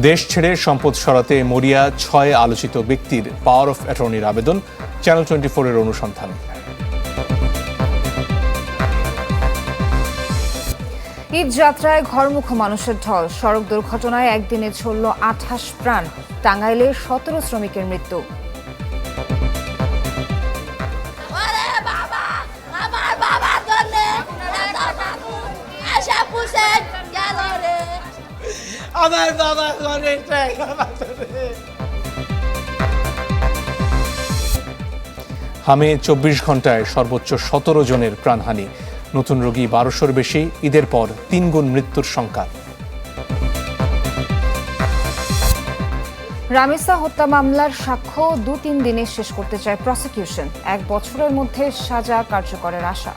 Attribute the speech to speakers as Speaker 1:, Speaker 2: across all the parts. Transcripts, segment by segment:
Speaker 1: দেশ ছেড়ে সম্পদ সরাতে মরিয়া ৬ আলোচিত ব্যক্তির পাওয়ার অফ অ্যাটর্নির আবেদন, চ্যানেল 24-এর অনুসন্ধান।
Speaker 2: ঈদ যাত্রায় ঘরমুখ মানুষের ঢল, সড়ক দুর্ঘটনায় একদিনে ঝরল ২৮ প্রাণ, টাঙ্গাইলে ১৭ শ্রমিকের মৃত্যু।
Speaker 1: হামে ২৪ ঘন্টায় সর্বোচ্চ ১৭ জনের প্রাণহানি, নতুন রোগী ১২০০-র বেশি, ঈদের পর ৩ গুণ মৃত্যুর সংখ্যা।
Speaker 2: রামেসা হত্যা মামলার সাক্ষ্য ২-৩ দিনে শেষ করতে চায় প্রসিকিউশন, ১ বছরের মধ্যে সাজা কার্যকরের আশা।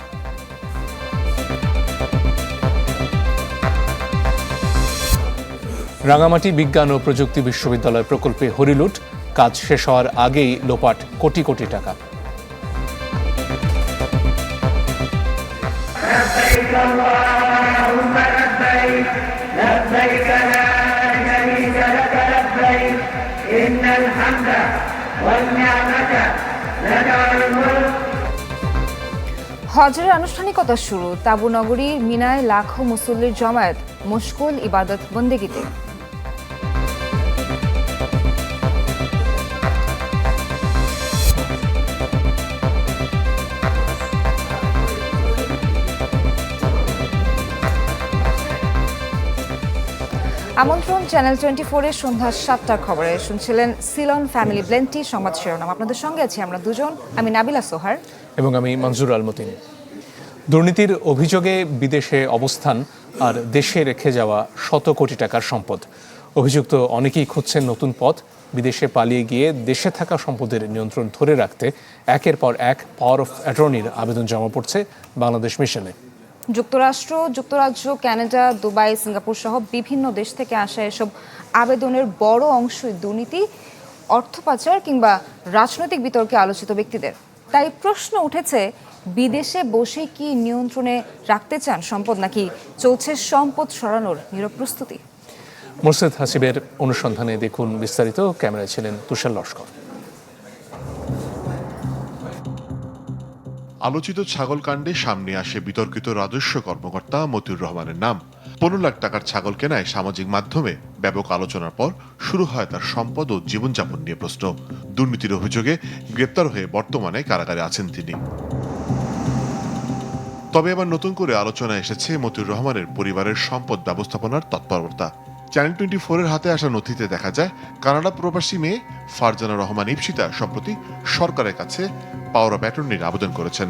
Speaker 1: রাঙামাটি বিজ্ঞান ও প্রযুক্তি বিশ্ববিদ্যালয় প্রকল্পে হরিলুট, কাজ শেষ হওয়ার আগেই লোপাট কোটি কোটি টাকা।
Speaker 2: হজের আনুষ্ঠানিকতা শুরু, তাবু নগরীর মিনায় লাখো মুসল্লির জমায়েত, মুশকুল ইবাদত বন্দেগিতে। আমন্ত্রণ চ্যানেল 24-এর সন্ধ্যা ৭টার খবরে। শুনছিলেন সিলন ফ্যামিলি ব্লেন্টি সংবাদ শিরোনাম। আপনাদের সঙ্গে আছি আমরা দুজন, আমি নাবিলা সোহার
Speaker 1: এবং আমি মনজুর আল মতিন। দুর্নীতির অভিযোগে বিদেশে অবস্থান আর দেশে রেখে যাওয়া শত কোটি টাকার সম্পদ। অভিযুক্ত অনেকেই খুঁজছেন নতুন পথ, বিদেশে পালিয়ে গিয়ে দেশে থাকা সম্পদের নিয়ন্ত্রণ ধরে রাখতে একের পর এক পাওয়ার অফ অ্যাটর্নির আবেদন জমা পড়ছে বাংলাদেশ মিশনে।
Speaker 2: যুক্তরাষ্ট্র, যুক্তরাজ্য, কানাডা, দুবাই, সিঙ্গাপুর সহ বিভিন্ন দেশ থেকে আসা এসব আবেদনের বড় অংশই দুর্নীতি, অর্থ পাচার কিংবা রাজনৈতিক বিতর্কে আলোচিত ব্যক্তিদের। তাই প্রশ্ন উঠেছে, বিদেশে বসে কি নিয়ন্ত্রণে রাখতে চান সম্পদ, নাকি চলছে সম্পদ সরানোর নীরব প্রস্তুতি?
Speaker 1: মোরশেদ হাসিবের অনুসন্ধানে দেখুন বিস্তারিত। ক্যামেরায় ছিলেন তুষার লস্কর।
Speaker 3: আলোচিত ছাগল কাণ্ডে সামনে আসে বিতর্কিত রাজস্ব কর্মকর্তা মতিউর রহমানের নাম। ১৫ লাখ টাকার ছাগল কেনায় সামাজিক মাধ্যমে ব্যাপক আলোচনার পর শুরু হয় তার সম্পদ ও জীবনযাপন নিয়ে প্রশ্ন। দুর্নীতির অভিযোগে গ্রেপ্তার হয়ে বর্তমানে কারাগারে আছেন তিনি। তবে এবার নতুন করে আলোচনায় এসেছে মতিউর রহমানের পরিবারের সম্পদ ব্যবস্থাপনার তৎপরতা। চ্যানেল 24-এর হাতে আসা নথিতে দেখা যায়, কানাডা প্রবাসী মেয়ে ফারজানা রহমান ইপসিতা সম্প্রতি সরকারের কাছে পাওয়ার অফ অ্যাটর্নির আবেদন করেছেন।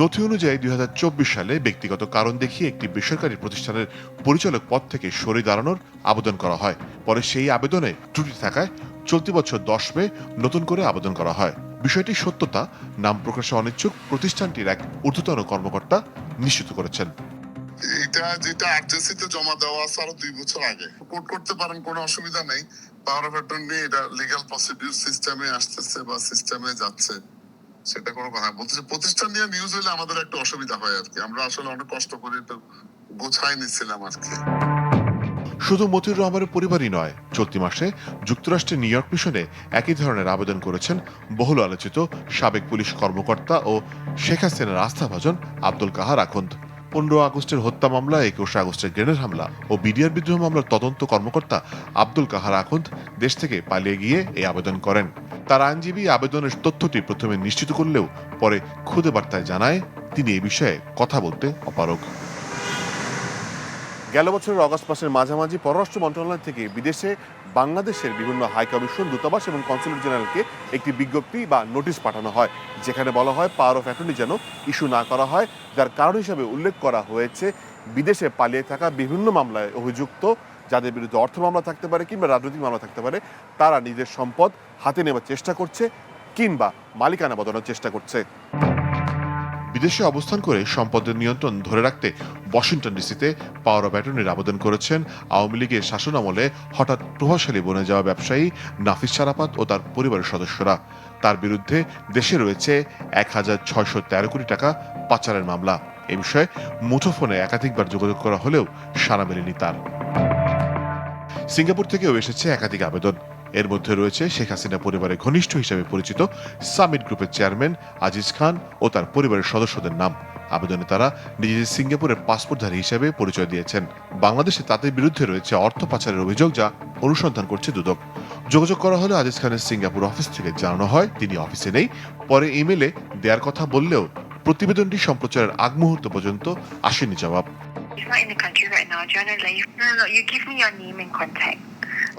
Speaker 3: নথি অনুযায়ী ২০২৪ সালে ব্যক্তিগত কারণ দেখিয়ে একটি বেসরকারি প্রতিষ্ঠানের পরিচালক পদ থেকে সরে দাঁড়ানোর আবেদন করা হয়। পরে সেই আবেদনে ত্রুটি থাকায় চলতি বছর ১০ মে নতুন করে আবেদন করা হয়। বিষয়টি সত্যতা নাম প্রকাশে অনিচ্ছুক প্রতিষ্ঠানটির এক ঊর্ধ্বতন কর্মকর্তা নিশ্চিত করেছেন।
Speaker 4: এটা যেটা আরজেসিতে জমা দেওয়া আছে আরো ২ বছর আগে, কোর্ট করতে পারেন, কোনো অসুবিধা নেই। পাওয়ার অফ অ্যাটর্নি এটা লিগ্যাল প্রসিডিউর সিস্টেমে আসতেছে বা সিস্টেমে যাচ্ছে, সেটা কোনো কথা বলতেছে। প্রতিষ্ঠান নিয়ে নিউজ হলে আমাদের একটা অসুবিধা হয় আর কি, আমরা আসলে অনেক কষ্ট করে একটু গোছাই নিচ্ছিলাম আর কি।
Speaker 3: শুধু মতিউর রহমানের পরিবারই নয়, চলতি মাসে যুক্তরাষ্ট্রের নিউ ইয়র্ক মিশনে একই ধরনের আবেদন করেছেন বহুল আলোচিত সাবেক পুলিশ কর্মকর্তা ও শেখ হাসিনার আস্থাভাজন আব্দুল কাহার আখন্দ। ১৫ আগস্টের হত্যা মামলা, ২১ আগস্টের গ্রেনেড হামলা ও বিডিআর বিদ্রোহ মামলার তদন্ত কর্মকর্তা আব্দুল কাহার আখন্দ দেশ থেকে পালিয়ে গিয়ে এই আবেদন করেন। তার আইনজীবী আবেদনের তথ্যটি প্রথমে নিশ্চিত করলেও পরে খুদে বার্তায় জানায় তিনি এ বিষয়ে কথা বলতে অপারগ। গেল বছরের অগস্ট মাসের মাঝামাঝি পররাষ্ট্র মন্ত্রণালয় থেকে বিদেশে বাংলাদেশের বিভিন্ন হাই কমিশন, দূতাবাস এবং কনসুলেট জেনারেলকে একটি বিজ্ঞপ্তি বা নোটিশ পাঠানো হয়, যেখানে বলা হয় পাওয়ার অফ অ্যাটর্নি যেন ইস্যু না করা হয়। যার কারণ হিসেবে উল্লেখ করা হয়েছে বিদেশে পালিয়ে থাকা বিভিন্ন মামলায় অভিযুক্ত যাদের বিরুদ্ধে অর্থ মামলা থাকতে পারে কিংবা রাজনৈতিক মামলা থাকতে পারে, তারা নিজের সম্পদ হাতে নেওয়ার চেষ্টা করছে কিংবা মালিকানা বদলানোর চেষ্টা করছে। বিদেশে অবস্থান করে সম্পদের নিয়ন্ত্রণ ধরে রাখতে ওয়াশিংটন ডিসিতে পাওয়ার অফ অ্যাটর্নির আবেদন করেছেন আওয়ামী লীগের শাসনামলে হঠাৎ প্রভাবশালী বনে যাওয়া ব্যবসায়ী নাফিস শারাফাত ও তার পরিবারের সদস্যরা। তার বিরুদ্ধে দেশে রয়েছে ১,৬১৩ কোটি টাকা পাচারের মামলা। এ বিষয়ে মুঠোফোনে একাধিকবার যোগাযোগ করা হলেও সাড়া মেলেনি তার। সিঙ্গাপুর থেকেও এসেছে একাধিক আবেদন। এর মধ্যে রয়েছে শেখ হাসিনা পরিবারের ঘনিষ্ঠ হিসেবে পরিচিত সামিট গ্রুপের চেয়ারম্যান আজিজ খান ও তার পরিবারের সদস্যদের নাম। আবেদনে তারা নিজেদের সিঙ্গাপুরের পাসপোর্টধারী হিসেবে পরিচয় দিয়েছেন। বাংলাদেশে তাদের বিরুদ্ধে রয়েছে অর্থ পাচারের অভিযোগ, যা অনুসন্ধান করছে দুদক। যোগাযোগ করা হলে আজিজ খানের সিঙ্গাপুর অফিস থেকে জানানো হয় তিনি অফিসে নেই। পরে ইমেলে দেওয়ার কথা বললেও প্রতিবেদনটি সম্প্রচারের আগ মুহূর্ত পর্যন্ত আসেনি জবাব।
Speaker 5: He's not in the country right now. Do you want to leave? No. You give me your name and contact.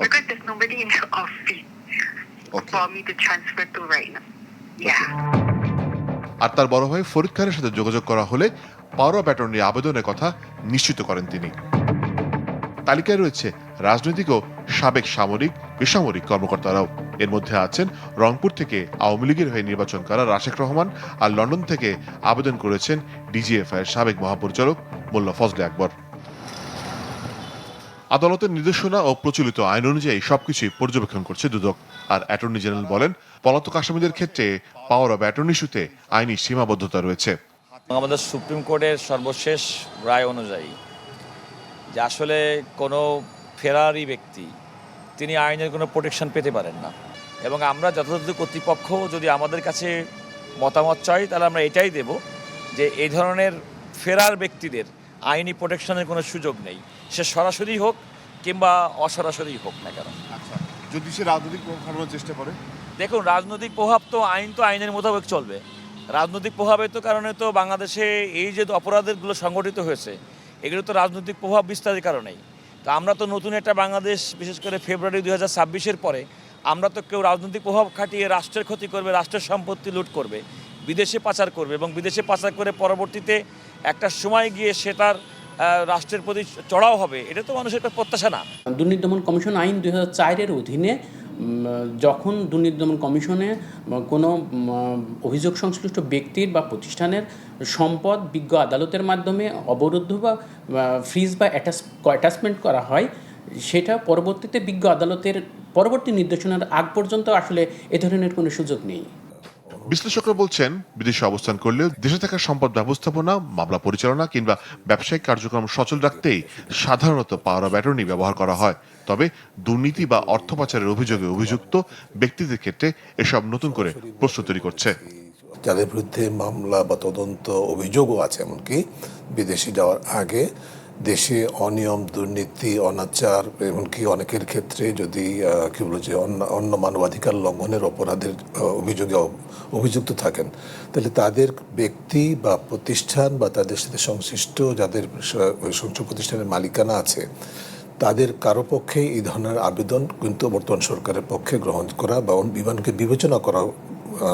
Speaker 5: Because there's nobody in the office for me to transfer to right now. Yeah.
Speaker 3: আর তার বড় ভাই ফরিদ খানের সাথে যোগাযোগ করা হলে power of attorney আবেদনের কথা নিশ্চিত করেন তিনি। তালিকায় রয়েছে রাজনৈতিক ও সাবেক সামরিক বেসামরিক কর্মকর্তারাও। এর মধ্যে আছেন রংপুর থেকে আওয়ামী লীগের হয়ে নির্বাচন করা রাশেক রহমান, আর লন্ডন থেকে আবেদন করেছেন ডিজিএফআই এর সাবেক মহাপরিচালক মোল্লা ফজলে আকবর। আদালতের নির্দেশনা ও প্রচলিত আইন অনুযায়ী সবকিছুই পর্যবেক্ষণ করছে দুদক। আর অ্যাটর্নি জেনারেল বলেন, পলাতক আসামিদের ক্ষেত্রে পাওয়ার অফ অ্যাটর্নি ইস্যুতে আইনি সীমাবদ্ধতা রয়েছে।
Speaker 6: আমাদের সুপ্রিম কোর্টের সর্বশেষ রায় অনুযায়ী যে আসলে কোনো ফেরারি ব্যক্তি তিনি আইনের কোনো প্রোটেকশন পেতে পারেন না, এবং আমরা যথাযথ কর্তৃপক্ষ যদি আমাদের কাছে মতামত চাই তাহলে আমরা এটাই দেব যে এই ধরনের ফেরার ব্যক্তিদের আইনি প্রোটেকশনের কোনো সুযোগ নেই, সে সরাসরি হোক কিংবা অসরাসরি হোক না কেন।
Speaker 3: যদি সে রাজনৈতিক প্রভাব খাটানোর চেষ্টা করে,
Speaker 6: দেখুন রাজনৈতিক প্রভাব তো আইনের মোতাবেক চলবে। রাজনৈতিক প্রভাবের তো কারণে তো বাংলাদেশে এই যে অপরাধগুলো সংগঠিত হয়েছে এগুলো তো রাজনৈতিক প্রভাব বিস্তারের কারণেই। তো আমরা তো নতুন একটা বাংলাদেশ, বিশেষ করে ফেব্রুয়ারি 2026-এর পরে আমরা তো কেউ রাজনৈতিক প্রভাব খাটিয়ে রাষ্ট্রের ক্ষতি করবে, রাষ্ট্রের সম্পত্তি লুট করবে, বিদেশে পাচার করবে এবং বিদেশে পাচার করে পরবর্তীতে একটা সময় গিয়ে সে তার রাষ্ট্রের প্রতি চড়াও হবে, এটা তো মানুষের একটা প্রত্যাশা না।
Speaker 7: দুর্নীতি দমন কমিশন আইন 2004-এর অধীনে যখন দুর্নীতি দমন কমিশনে কোনো অভিযোগ সংশ্লিষ্ট ব্যক্তির বা প্রতিষ্ঠানের সম্পদ বিজ্ঞ আদালতের মাধ্যমে অবরুদ্ধ বা ফ্রিজ বা অ্যাটাচমেন্ট করা হয়, সেটা পরবর্তীতে বিজ্ঞ আদালতের পরবর্তী নির্দেশনার আগ পর্যন্ত আসলে এ ধরনের কোনো সুযোগ নেই।
Speaker 3: বিশ্লেষকরা বলছেন, বিদেশে অবস্থান করলেও দেশে থাকা সম্পদ ব্যবস্থাপনা, মামলা পরিচালনা কিংবা ব্যবসায়িক কার্যক্রম সচল রাখতেই সাধারণত পাওয়ার অফ অ্যাটর্নি ব্যবহার করা হয়। তবে দুর্নীতি বা অর্থ পাচারের অভিযোগে অভিযুক্ত ব্যক্তিদের ক্ষেত্রে এসব নতুন করে প্রশ্ন তৈরি করছে।
Speaker 8: যাদের বিরুদ্ধে মামলা বা তদন্ত অভিযোগও আছে, এমনকি বিদেশে যাওয়ার আগে দেশে অনিয়ম, দুর্নীতি, অনাচার, এমনকি অনেকের ক্ষেত্রে যদি কি বলবো যে অন্য মানবাধিকার লঙ্ঘনের অপরাধের অভিযোগে অভিযুক্ত থাকেন, তাহলে তাদের ব্যক্তি বা প্রতিষ্ঠান বা তাদের সাথে সংশ্লিষ্ট যাদের সংশ্লিষ্ট প্রতিষ্ঠানের মালিকানা আছে, তাদের কারো পক্ষে এই ধরনের আবেদন কিন্তু বর্তমান সরকারের পক্ষে গ্রহণ করা বা বিমানকে বিবেচনা করা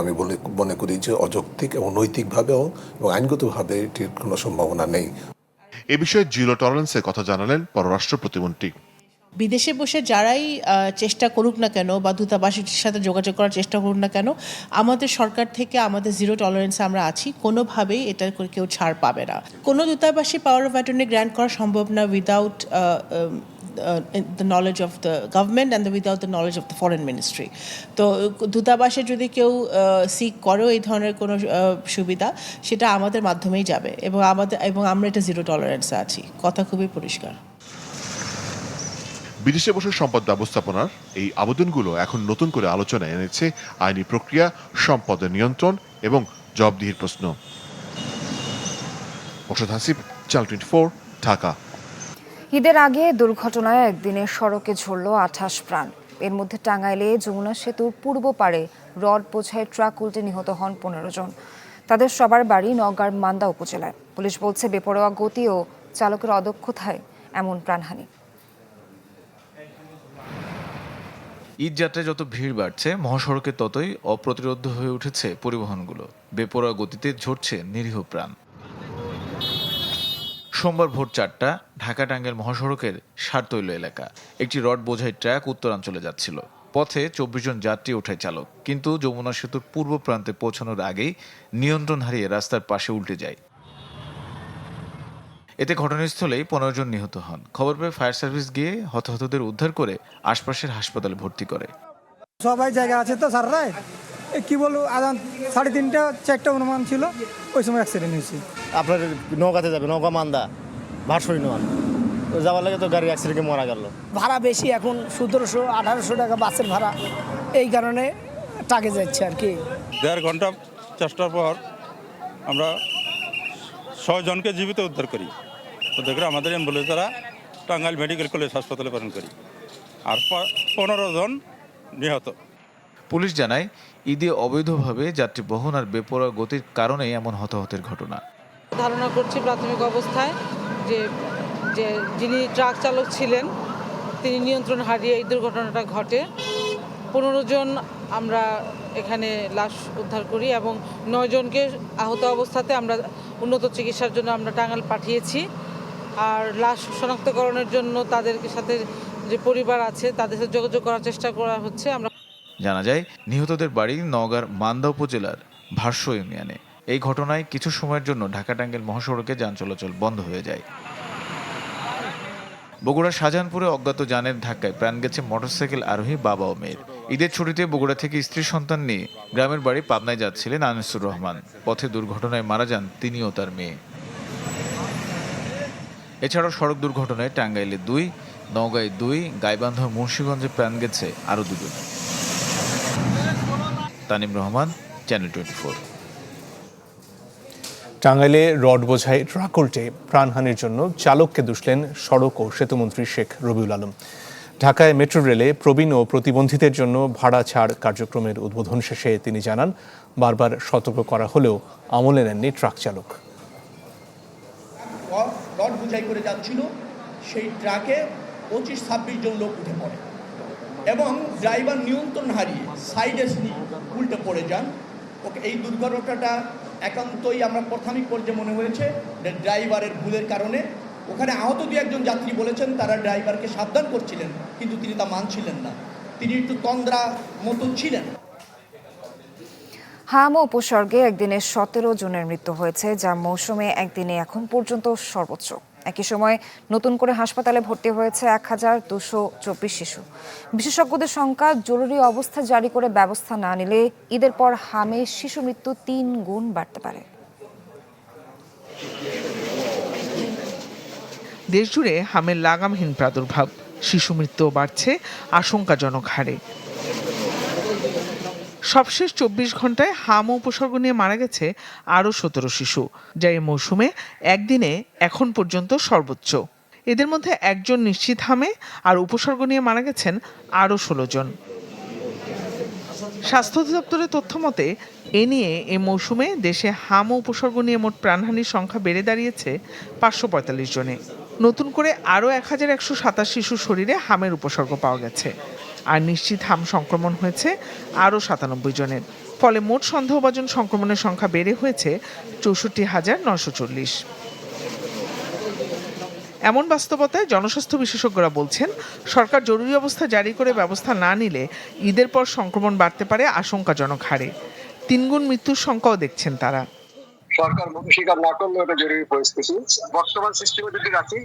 Speaker 8: আমি মনে করি যে অযৌক্তিক এবং নৈতিকভাবেও এবং আইনগতভাবে এটির কোনো সম্ভাবনা নেই।
Speaker 3: এ বিষয়ে জিরো টলারেন্সের কথা জানালেন পররাষ্ট্র প্রতিমন্ত্রী।
Speaker 9: বিদেশে বসে যারাই চেষ্টা করুক না কেন বা দূতাবাসের সাথে যোগাযোগ করার চেষ্টা করুক না কেন, আমাদের সরকার থেকে আমাদের জিরো টলারেন্সে আমরা আছি, কোনোভাবেই এটা করে কেউ ছাড় পাবে না। কোনো দূতাবাসে পাওয়ার অফ অ্যাটর্নি গ্র্যান্ট করা সম্ভব না without the knowledge of the government and without the knowledge of the foreign ministry. তো দূতাবাসে যদি কেউ সিক করো এই ধরনের কোনো সুবিধা, সেটা আমাদের মাধ্যমেই যাবে এবং আমরা এটা জিরো টলারেন্সে আছি, কথা খুবই পরিষ্কার।
Speaker 3: বিদেশে বসে সম্পদ ব্যবস্থাপনার এই আবেদনগুলো এখন নতুন করে আলোচনায় এনেছে আইনি প্রক্রিয়া, সম্পদের নিয়ন্ত্রণ এবং জবাবদিহির প্রশ্ন। মোর্শেদ হাসিব, চ্যানেল 24, ঢাকা।
Speaker 2: ঈদের আগে দুর্ঘটনায় একদিনে সড়কে ঝরল 28 প্রাণ। এর মধ্যে টাঙ্গাইলে যমুনা সেতুর পূর্ব পারে রড বোঝাই ট্রাক উল্টে নিহত হন 15 জন। তাদের সবার বাড়ি নওগাঁর মান্দা উপজেলায়। পুলিশ বলছে বেপরোয়া গতি ও চালকের অদক্ষতায় এমন প্রাণহানি।
Speaker 10: ঈদ যাত্রায় যত ভিড় বাড়ছে, মহাসড়কে ততই অপ্রতিরোধ্য হয়ে উঠেছে পরিবহনগুলো। বেপরোয়া গতিতে ঝরছে নিরীহ প্রাণ। সোমবার ভোর 4টা ঢাকা টাঙ্গাইল মহাসড়কের সারতৈল এলাকা। একটি রড বোঝাই ট্রাক উত্তরাঞ্চলে যাচ্ছিল। পথে 24 জন যাত্রী ওঠায় চালক, কিন্তু যমুনা সেতুর পূর্ব প্রান্তে পৌঁছানোর আগেই নিয়ন্ত্রণ হারিয়ে রাস্তার পাশে উল্টে যায়। এতে ঘটনাস্থলেই 15 জন নিহত হন। খবর পেয়ে ফায়ার সার্ভিস গিয়ে হতাহতদের উদ্ধার করে আশপাশের হাসপাতালে ভর্তি করে।
Speaker 11: সবাই জায়গা আছে তো স্যাররাই কি বলবো, আদান 3:30 4টা অনুমান ছিল, ওই সময় অ্যাক্সিডেন্ট হয়েছে।
Speaker 12: আপনার নৌকাতে যাবে, নৌকা মান্দা ভাটসরি নোয়ান যাওয়ার লাগে তো গাড়ি অ্যাক্সিডেন্টে মারা গেল।
Speaker 11: ভাড়া বেশি এখন 1700-1800 টাকা বাসের ভাড়া, এই কারণে টাকে যাচ্ছে আর কি।
Speaker 13: 1.5 ঘন্টা চেষ্টার পর আমরা 6 জনকে জীবিত উদ্ধার করি। আমাদের অ্যাম্বুলেন্স দ্বারা টাঙ্গাইল মেডিকেল কলেজ হাসপাতালে প্রেরণ করি, আর 15 জন নিহত।
Speaker 10: পুলিশ জানায় ঈদে অবৈধভাবে যাত্রী বহন আর বেপরোয়া গতির কারণেই এমন হতাহতের ঘটনা।
Speaker 14: ধারণা করছি প্রাথমিক অবস্থায় যে যিনি ট্রাক চালক ছিলেন তিনি নিয়ন্ত্রণ হারিয়ে এই দুর্ঘটনাটা ঘটে। 15 জন আমরা এখানে লাশ উদ্ধার করি এবং 9 জনকে আহত অবস্থাতে আমরা উন্নত চিকিৎসার জন্য আমরা টাঙ্গাইল পাঠিয়েছি। আর লাশ শনাক্তকরণের জন্য তাদের সাথে যে পরিবার আছে তাদের সাথে যোগাযোগ করার চেষ্টা করা হচ্ছে। আমরা
Speaker 10: জানা যায় নিহতদের বাড়ি নওগাঁর মান্দা উপজেলার ভাষ্য ইউনিয়নে। এই ঘটনায় কিছু সময়ের জন্য ঢাকা টাঙ্গাইল মহাসড়কে যান চলাচল বন্ধ হয়ে যায়। বগুড়ার শাহজাহানপুরে অজ্ঞাত যানের ধাক্কায় প্রাণ গেছে মোটরসাইকেল আরোহী বাবা ও মেয়ের। ঈদের ছুটিতে বগুড়া থেকে স্ত্রী সন্তান নিয়ে গ্রামের বাড়ি পাবনায় যাচ্ছিলেন আনিসুর রহমান। পথে দুর্ঘটনায় মারা যান তিনি ও তার মেয়ে। এছাড়াও সড়ক দুর্ঘটনায় টাঙ্গাইলে 2, নওগাঁয় 2, গাইবান্ধা মুন্সিগঞ্জে প্রাণ গেছে আরও 2 জন। তানিম রহমান, চ্যানেল 24।
Speaker 1: টাঙ্গাইলে রড বোঝাই ট্রাক উল্টে প্রাণহানির জন্য চালককে দুষলেন সড়ক ও সেতুমন্ত্রী শেখ রবিউল আলম। ঢাকায় মেট্রো রেলে প্রবীণ ও প্রতিবন্ধীদের জন্য ভাড়া ছাড় কার্যক্রমের উদ্বোধন শেষে তিনি জানান, বারবার সতর্ক করা হলেও আমলে নেননি ট্রাক চালক।
Speaker 15: রড বোঝাই করে যাচ্ছিল, সেই ট্রাকে 25-26 জন লোক উঠে পড়ে এবং ড্রাইভার নিয়ন্ত্রণ হারিয়ে সাইডে উল্টে পড়ে যান। ওকে এই দুর্ঘটনাটা একান্তই আমরা প্রাথমিক পর্যায়ে মনে হয়েছে যে ড্রাইভারের ভুলের কারণে। ওখানে আহত 2-1 যাত্রী বলেছেন তারা ড্রাইভারকে সাবধান করছিলেন, কিন্তু তিনি তা মানছিলেন না, তিনি একটু তন্দ্রা মতন ছিলেন।
Speaker 2: হামা উপসর্গে একদিনে 17 জনের মৃত্যু হয়েছে, যা মৌসুমে একদিনে এখন পর্যন্ত সর্বোচ্চ। একই সময় নতুন করে হাসপাতালে ভর্তি হয়েছে 1224 শিশু। বিশেষজ্ঞদের সংখ্যা জরুরি অবস্থা জারি করে ব্যবস্থা না নিলে ঈদের পর হামে শিশু মৃত্যু 3 গুণ বাড়তে পারে।
Speaker 16: দেশজুড়ে হামের লাগামহীন প্রাদুর্ভাব, শিশু মৃত্যু বাড়ছে আশঙ্কাজনক হারে। সবশেষ 24 ঘন্টায় হামা উপসর্গ নিয়ে মারা গেছে আরও 17 শিশু, যা এই মৌসুমে একদিনে এখন পর্যন্ত সর্বোচ্চ। এদের মধ্যে 1 জন নিশ্চিত হামে আর উপসর্গ নিয়ে মারা গেছেন আরও 16 জন। স্বাস্থ্য অধিদপ্তরের তথ্য মতে এ নিয়ে এই মৌসুমে দেশে হামা উপসর্গ নিয়ে মোট প্রাণহানির সংখ্যা বেড়ে দাঁড়িয়েছে 545 জনে। নতুন করে আরও 1127 শিশুর শরীরে হামের উপসর্গ পাওয়া গেছে, আর নিশ্চিত হাম সংক্রমণ হয়েছে আরও 97 জনের। ফলে মোট সন্দেহভাজন সংক্রমণের সংখ্যা বেড়ে হয়েছে 64,940। এমন বাস্তবতায় জনস্বাস্থ্য বিশেষজ্ঞরা বলছেন, সরকার জরুরি অবস্থা জারি করে ব্যবস্থা না নিলে ঈদের পর সংক্রমণ বাড়তে পারে আশঙ্কাজনক হারে। 3 গুণ মৃত্যুর সংখ্যাও দেখছেন তারা।
Speaker 17: সরকার মুখে স্বীকার না করলে এটা জরুরি পরিস্থিতি। বর্তমান সিস্টেমে যদি রাখি,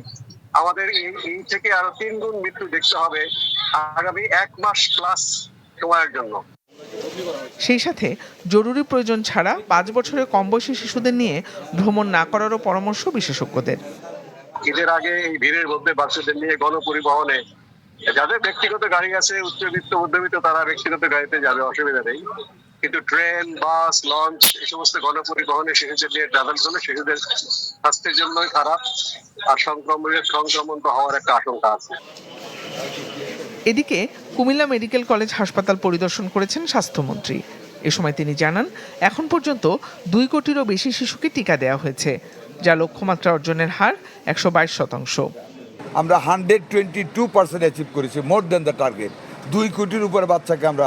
Speaker 17: আমাদের এই থেকে আরো 3 গুণ মৃত্যু দেখতে হবে আগামী 1 মাস প্লাস সময়ের জন্য।
Speaker 16: সেই সাথে জরুরি প্রয়োজন ছাড়া 5 বছরের কম বয়সী শিশুদের নিয়ে ভ্রমণ না করারও পরামর্শ বিশেষজ্ঞদের।
Speaker 17: ঈদের আগে এই ভিড়ের মধ্যে বাচ্চাদের নিয়ে গণপরিবহনে, যাদের ব্যক্তিগত গাড়ি আছে, উচ্চবিত্ত মধ্যবিত্ত, তারা ব্যক্তিগত গাড়িতে যাবে, অসুবিধা নেই, কিন্তু ট্রেন, বাস, লঞ্চ এই সমস্ত গণপরিবহনে শিশুদের নিয়ে ট্রাভেল করলে শিশুদের স্বাস্থ্যের জন্যই খারাপ, আর সংক্রমণ তো হওয়ার একটা আশঙ্কা আছে।
Speaker 16: এদিকে কুমিল্লা মেডিকেল কলেজ হাসপাতাল পরিদর্শন করেছেন স্বাস্থ্যমন্ত্রী। এ সময় তিনি জানান, এখন পর্যন্ত 2 কোটিরও বেশি শিশুকে টিকা দেওয়া হয়েছে, যা লক্ষ্যমাত্রা অর্জনের হার 122%।
Speaker 18: আমরা 122% অ্যাচিভ করেছি, মোর দেন দ্য টার্গেট। 2 কোটির উপরে বাচ্চাকে আমরা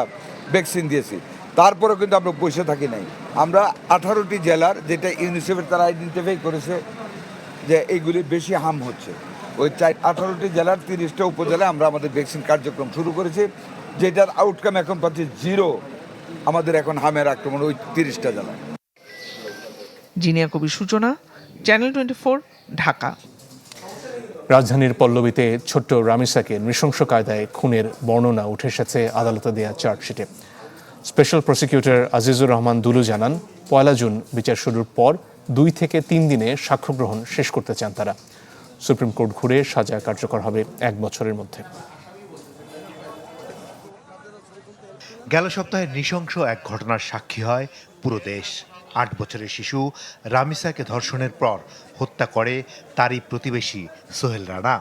Speaker 18: ভ্যাকসিন দিয়েছি। তারপরেও কিন্তু আমরা বসে থাকি নাই। আমরা 18টি জেলার, যেটা ইউনিসেফের তারা আইডেন্টিফাই করেছে যে এইগুলি বেশি হাম হচ্ছে, ওই 18টি জেলার 30টা উপজেলায় আমরা আমাদের ভ্যাকসিন কার্যক্রম শুরু করেছি, যেটার আউটকাম এখন পাচ্ছি 0। আমাদের এখন হামের আক্রমণ ওই 30টা জেলায়।
Speaker 16: জিনিয়া কবির সূচনা, চ্যানেল 24, ঢাকা।
Speaker 1: রাজধানীর পল্লবীতে ছোট্ট রামিসাকে নৃশংস কায়দায় খুনের বর্ণনা উঠে এসেছে আদালতে দেয়া চার্জশিটে। স্পেশাল প্রসিকিউটর আজিজুর রহমান দুলু জানান, 1 জুন বিচার শুরুর পর 2 থেকে 3 দিনে সাক্ষ্য গ্রহণ শেষ করতে চান তারা। সুপ্রিম কোর্ট ঘুরে সাজা কার্যকর হবে 1 বছরের মধ্যে।
Speaker 19: গেল সপ্তাহে নৃশংস এক ঘটনার সাক্ষী হয় পুরো দেশ। 8 বছরের শিশু রামিসাকে ধর্ষণের পর হত্যা করে তারই প্রতিবেশী সোহেল রানা।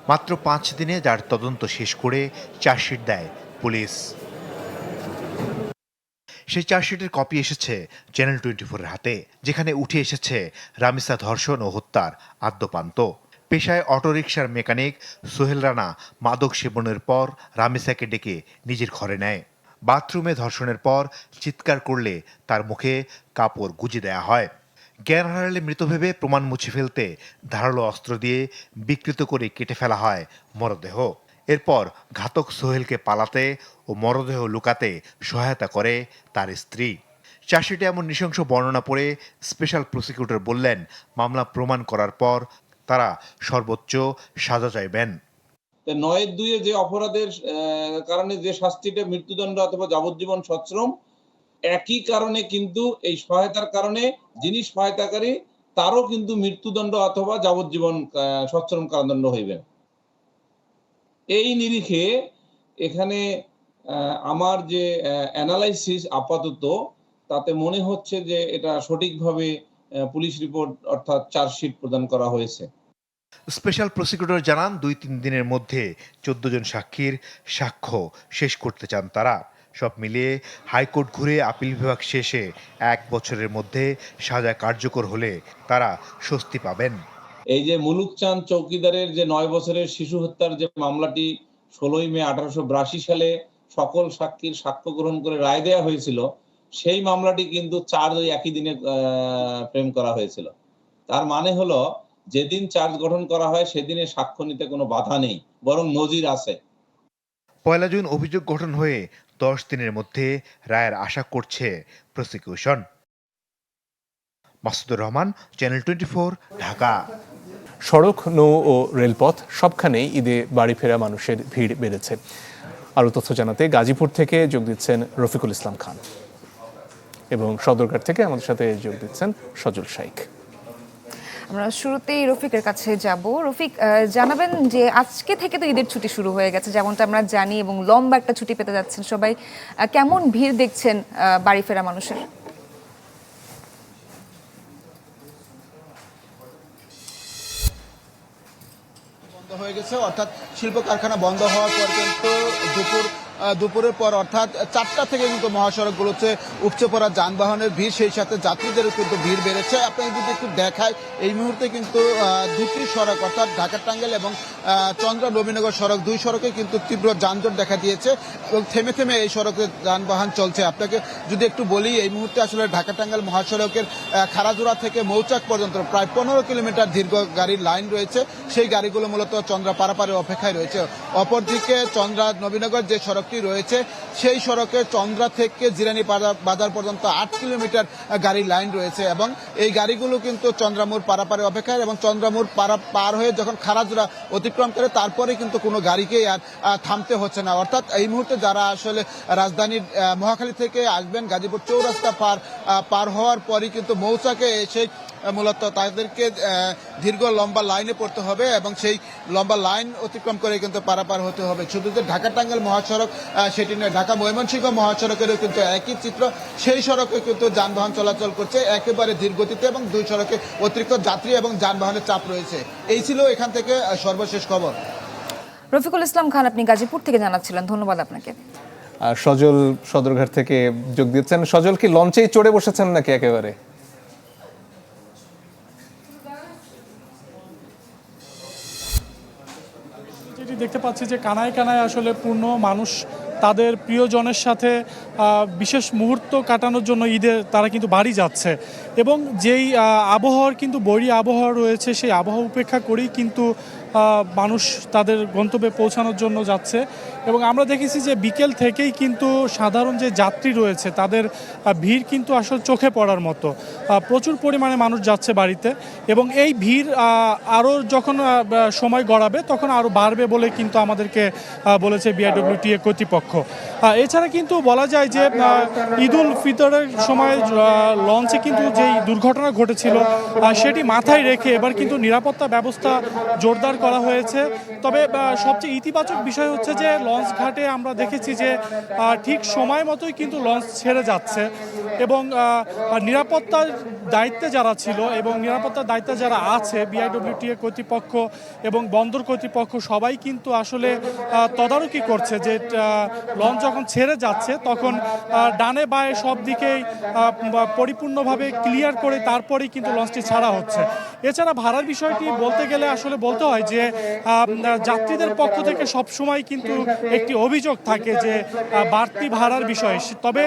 Speaker 19: মাত্র 5 দিনে যার তদন্ত শেষ করে চার্জশিট দেয় পুলিশ। সেই চার্জশিটের কপি এসেছে চ্যানেল 24-এর হাতে, যেখানে উঠে এসেছে রামিসা ধর্ষণ ও হত্যার আদ্যোপান্ত। পেশায় অটোরিকশার মেকানিক সোহেল রানা মাদক সেবনের পর রামিসাকে ডেকে নিজের ঘরে নেয়। বাথরুমে ধর্ষণের পর চিৎকার করলে তার মুখে কাপড় গুঁজে দেয়া হয়। জ্ঞান হারালে মৃত ভেবে প্রমাণ মুছে ফেলতে ধারালো অস্ত্র দিয়ে বিকৃত করে কেটে ফেলা হয় মরদেহ। এরপর ঘাতক সোহেলকে পালাতে ও মরদেহ লুকাতে সহায়তা করে তার স্ত্রী। চার্জশিটে এমন নৃশংস বর্ণনা পড়ে স্পেশাল প্রসিকিউটর বললেন, মামলা প্রমাণ করার পর তারা সর্বোচ্চ সাজা চাইবেন।
Speaker 20: 9-2 যে অপরাধের কারণে যে শাস্তিটা মৃত্যুদণ্ড অথবা যাবজ্জীবন সশ্রম, একই কারণে কিন্তু এই সহায়তার কারণে যিনি সহায়তাকারী তারও কিন্তু মৃত্যুদণ্ড অথবা যাবজ্জীবন সশ্রম কারাদণ্ড হইবে। এই নিরিখে এখানে আমার যে অ্যানালাইসিস আপাতত তাতে মনে হচ্ছে যে এটা সঠিকভাবে পুলিশ রিপোর্ট অর্থাৎ চার্জশিট প্রদান করা হয়েছে।
Speaker 19: স্পেশাল প্রসিকিউটর জানান 2-3 দিনের মধ্যে 14 জন সাক্ষীর সাক্ষ্য শেষ করতে চান তারা। সব মিলিয়ে হাইকোর্ট ঘুরে আপিল বিভাগ শেষে 1 বছরের মধ্যে সাজা কার্যকর হলে তারা স্বস্তি পাবেন।
Speaker 20: এই যে মুলুক চাঁদ চৌকিদারের যে 9 বছরের শিশু হত্যার যে মামলাটি 16 মে 1882 সালে সকল সাক্ষীর সাক্ষ্য গ্রহণ করে রায় দেওয়া হয়েছিল, সেই মামলাটি কিন্তু 4 একই দিনে ফ্রেম করা হয়েছিল। তার মানে হলো যেদিন চার্জ গঠন করা হয় সেদিনে সাক্ষ্য নিতে কোনো বাধা নেই, বরং নজির আছে।
Speaker 19: 1 জুন অভিযোগ গঠন হয়ে 10 দিনের মধ্যে রায়ের আশা করছে প্রসিকিউশন। মাসুদুর রহমান, চ্যানেল 24, ঢাকা।
Speaker 1: সড়ক, নৌ ও রেলপথ সবখানেই ঈদে বাড়ি ফেরা মানুষের ভিড় বেড়েছে। আরও তথ্য জানাতে গাজীপুর থেকে যোগ দিচ্ছেন রফিকুল ইসলাম খান এবং সদরঘাট থেকে আমাদের সাথে যোগ দিচ্ছেন সজল শাইখ।
Speaker 2: আমরা শুরুতেই রফিকের কাছে যাব। রফিক, জানাবেন যে আজকে থেকে তো ঈদের ছুটি শুরু হয়ে গেছে যেমনটা আমরা জানি, এবং লম্বা একটা ছুটি পেতে যাচ্ছেন সবাই। কেমন ভিড় দেখছেন বাড়ি ফেরা মানুষের?
Speaker 21: বন্ধ হয়ে গেছে, অর্থাৎ শিল্প কারখানা বন্ধ হওয়ার পর কিন্তু দুপুরের পর অর্থাৎ 4টা থেকে কিন্তু মহাসড়কগুলোতে উপচে পড়া যানবাহনের ভিড়, সেই সাথে যাত্রীদেরও কিন্তু ভিড় বেড়েছে। আপনাকে যদি একটু দেখায়, এই মুহূর্তে কিন্তু দুটি সড়ক অর্থাৎ ঢাকা টাঙ্গাইল এবং চন্দ্রা নবীনগর সড়ক, 2 সড়কে কিন্তু তীব্র যানজট দেখা দিয়েছে এবং থেমে থেমে এই সড়কে যানবাহন চলছে। আপনাকে যদি একটু বলি, এই মুহূর্তে আসলে ঢাকা টাঙ্গাইল মহাসড়কের খারাজোড়া থেকে মৌচাক পর্যন্ত প্রায় 15 কিলোমিটার দীর্ঘ গাড়ির লাইন রয়েছে। সেই গাড়িগুলো মূলত চন্দ্রা পারাপারের অপেক্ষায় রয়েছে। অপরদিকে চন্দ্রা নবীনগর যে সড়কটি রয়েছে, সেই সড়কে চন্দ্রা থেকে জিরানি বাজার পর্যন্ত 8 কিলোমিটার গাড়ির লাইন রয়েছে এবং এই গাড়িগুলো কিন্তু চন্দ্রামোড় পারাপারের অপেক্ষায়, এবং চন্দ্রামোড় পার হয়ে যখন খারাজোড়া অতিক্রম করে তারপরে কিন্তু কোনো গাড়িকেই আর থামতে হচ্ছে না। অর্থাৎ এই মুহূর্তে যারা আসলে রাজধানীর মহাখালী থেকে আসবেন, গাজীপুর চৌরাস্তা পার হওয়ার পরই কিন্তু মৌচাকে এসে মূলত তাদেরকে দীর্ঘ লম্বা লাইনে পড়তে হবে এবং সেই লম্বা লাইন অতিক্রম করে কিন্তু পারাপার হতে হবে। শুধু যে ঢাকা টাঙ্গাইল মহাসড়ক সেটি নয়, ঢাকা ময়মনসিংহ মহাসড়কেরও কিন্তু একই চিত্র। সেই সড়কে কিন্তু যানবাহন চলাচল করছে একেবারে ধীর গতিতে এবং 2 সড়কে অতিরিক্ত যাত্রী এবং যানবাহনের চাপ রয়েছে। এই ছিল এখান থেকে সর্বশেষ খবর।
Speaker 2: রফিকুল ইসলাম খান, আপনি গাজীপুর থেকে জানাচ্ছিলেন, ধন্যবাদ আপনাকে।
Speaker 1: সজল সদরঘাট থেকে যোগ দিচ্ছেন। সজল, কি লঞ্চেই চড়ে বসেছেন নাকি একেবারে?
Speaker 22: যেটি দেখতে পাচ্ছি যে কানায় কানায় আসলে পূর্ণ মানুষ তাদের প্রিয়জনের সাথে বিশেষ মুহূর্ত কাটানোর জন্য ঈদে তারা কিন্তু বাড়ি যাচ্ছে, এবং যেই আবহাওয়ার কিন্তু বৈরী আবহাওয়া রয়েছে সেই আবহাওয়া উপেক্ষা করেই কিন্তু মানুষ তাদের গন্তব্যে পৌঁছানোর জন্য যাচ্ছে এবং আমরা দেখেছি যে বিকেল থেকেই কিন্তু সাধারণ যে যাত্রী রয়েছে তাদের ভিড় কিন্তু আসলে চোখে পড়ার মতো। প্রচুর পরিমাণে মানুষ যাচ্ছে বাড়িতে এবং এই ভিড় আরও যখন সময় গড়াবে তখন আরও বাড়বে বলে কিন্তু আমাদেরকে বলেছে বিআইডব্লিউটিএ কর্তৃপক্ষ। এছাড়া কিন্তু বলা যায় যে ঈদ উল ফিতরের সময় লঞ্চে কিন্তু যেই দুর্ঘটনা ঘটেছিল সেটি মাথায় রেখে এবার কিন্তু নিরাপত্তা ব্যবস্থা জোরদার করা হয়েছে। তবে সবচেয়ে ইতিবাচক বিষয় হচ্ছে যে লঞ্চ ঘাটে আমরা দেখেছি যে ঠিক সময় মতোই কিন্তু লঞ্চ ছেড়ে যাচ্ছে এবং নিরাপত্তার দায়িত্বে যারা ছিল এবং নিরাপত্তার দায়িত্বে যারা আছে বিআইডব্লিউটিএ কর্তৃপক্ষ এবং বন্দর কর্তৃপক্ষ সবাই কিন্তু আসলে তদারকি করছে যে লঞ্চ যখন ছেড়ে যাচ্ছে তখন ডানে বায়ে সব দিকেই পরিপূর্ণভাবে ক্লিয়ার করে তারপরেই কিন্তু লঞ্চটি ছাড়া হচ্ছে। এছাড়া ভাড়ার বিষয়টি বলতে গেলে আসলে বলতে হয় যে যাত্রীদের পক্ষ থেকে সবসময় কিন্তু একটি অভিযোগ থাকে যে বাড়তি ভাড়ার বিষয়ে। তবে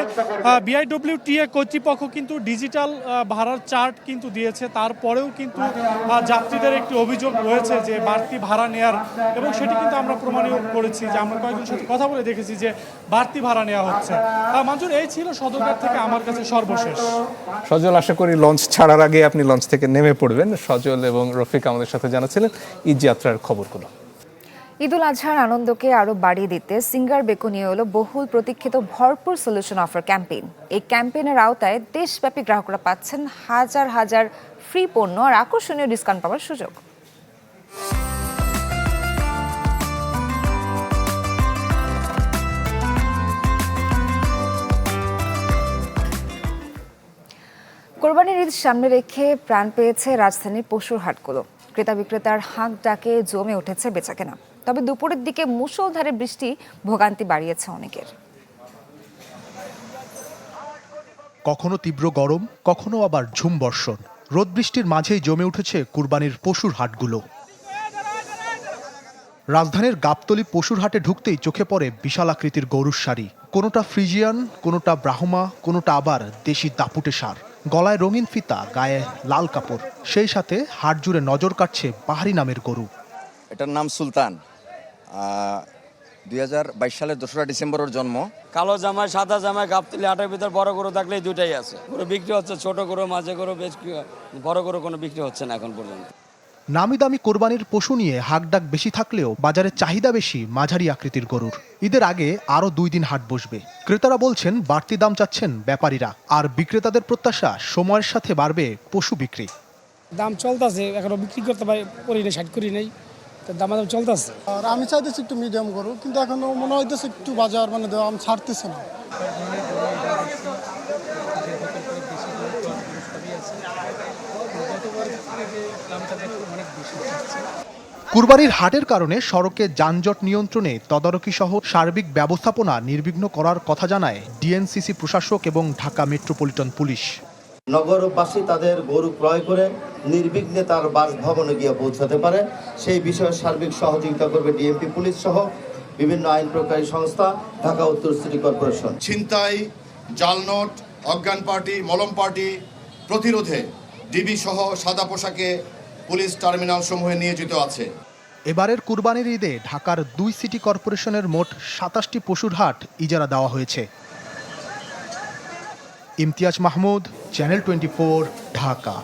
Speaker 22: বিআইডব্লিউটিএ কর্তৃপক্ষ কিন্তু ডিজিটাল ভাড়ার চার্ট কিন্তু দিয়েছে, তারপরেও কিন্তু যাত্রীদের একটি অভিযোগ রয়েছে যে বাড়তি ভাড়া নেয়ার এবং সেটি কিন্তু আমরা প্রমাণিত করেছি যে আমরা কয়েকজনের সাথে কথা বলে দেখেছি যে বাড়তি ভাড়া নেওয়া হচ্ছে। মঞ্জুর, এই ছিল সদরঘাট থেকে আমার কাছে সর্বশেষ।
Speaker 1: সজল, আশা করি লঞ্চ ছাড়ার আগে আপনি লঞ্চ থেকে নেমে পড়বেন। সজল এবং রফিক আমাদের সাথে জানাচ্ছিলেন ঈদ যাত্রার খবরগুলো।
Speaker 2: ঈদ উল আজহার আনন্দকে আরও বাড়িয়ে দিতে সিঙ্গার বেকো নিয়ে এলো বহুল প্রতীক্ষিত ভরপুর সলিউশন অফার ক্যাম্পেইন। এই ক্যাম্পেইনের আওতায় দেশব্যাপী গ্রাহকরা পাচ্ছেন হাজার হাজার ফ্রি পণ্য আর আকর্ষণীয় ডিসকাউন্ট পাওয়ার সুযোগ। কোরবানির ঈদ সামনে রেখে প্রাণ পেয়েছে রাজধানীর পশুর হাটগুলো। ক্রেতা বিক্রেতার হাঁক ডাকে জমে উঠেছে বেচাকেনা। তবে দুপুরের দিকে মুষলধারে বৃষ্টি ভোগান্তি বাড়িয়েছে অনেকের।
Speaker 4: কখনো তীব্র গরম, কখনো আবার ঝুম বর্ষণ। রোদ বৃষ্টির মাঝেই জমে উঠেছে কুরবানির পশুর হাটগুলো। রাজধানীর গাবতলী পশুর হাটে ঢুকতেই চোখে পড়ে বিশাল আকৃতির গরুর সারি। কোনোটা ফ্রিজিয়ান, কোনোটা ব্রাহ্মা, কোনোটা আবার দেশি দাপুটে সার। গলায় রঙিন ফিতা, গায়ে লাল কাপড়। সেই সাথে হাট জুড়ে নজর কাটছে বাহারি নামের গরু।
Speaker 5: এটার নাম সুলতান। 2022 সালের 2রা ডিসেম্বর ওর জন্ম।
Speaker 23: কালো জামায় সাদা জামায় গাবতলী হাটের ভিতর বড় গরু থাকলে দুটাই আছে। গরু বিক্রি হচ্ছে, ছোট গরু, মাঝে গরু, বেশ বড় গরু কোনো বিক্রি হচ্ছে না এখন পর্যন্ত।
Speaker 4: নামি দামি কোরবানির পশু নিয়ে হাকডাক বেশি থাকলেও বাজারে চাহিদা বেশি মাঝারি আকৃতির গরুর। ঈদের আগে আরও 2 দিন হাট বসবে। ক্রেতারা বলছেন বাড়তি দাম চাচ্ছেন ব্যাপারীরা, আর বিক্রেতাদের প্রত্যাশা সময়ের সাথে বাড়বে পশু বিক্রি।
Speaker 24: দাম চলতেছে, এখনো বিক্রি করতে পারি না, ষাট করি নেই, দাম চলতেছে।
Speaker 25: আর আমি চাইতেছি একটু মিডিয়াম গরু, কিন্তু এখনো মনে হইতেছে একটু বাজার দাম ছাড়তেছে না।
Speaker 4: কুরবানির হাটের কারণে সড়কে যানজট নিয়ন্ত্রণে তদারকি সহ সার্বিক ব্যবস্থাপনা নির্বিঘ্ন করার কথা জানায় ডিএনসিসি প্রশাসক এবং ঢাকা মেট্রোপলিটন পুলিশ।
Speaker 26: নগরবাসী তাদের গরু ক্রয় করে নির্বিঘ্নে তার বাসভবনে গিয়ে পৌঁছাতে পারে সেই বিষয়ে সার্বিক সহযোগিতা করবে ডিএমপি পুলিশ সহ বিভিন্ন আইন প্রকারী সংস্থা, ঢাকা উত্তর সিটি কর্পোরেশন।
Speaker 27: ছিনতাই, জাল নোট, অজ্ঞান পার্টি, মলম পার্টি প্রতিরোধে ডিবি সহ সাদা পোশাকে পুলিশ টার্মিনাল সমূহে নিয়োজিত আছে।
Speaker 4: এবারের কুরবানির ঈদে ঢাকার 2 সিটি কর্পোরেশনের মোট 27টি পশুর হাট ইজারা দেওয়া হয়েছে। ইমতিয়াজ মাহমুদ, চ্যানেল 24, ঢাকা।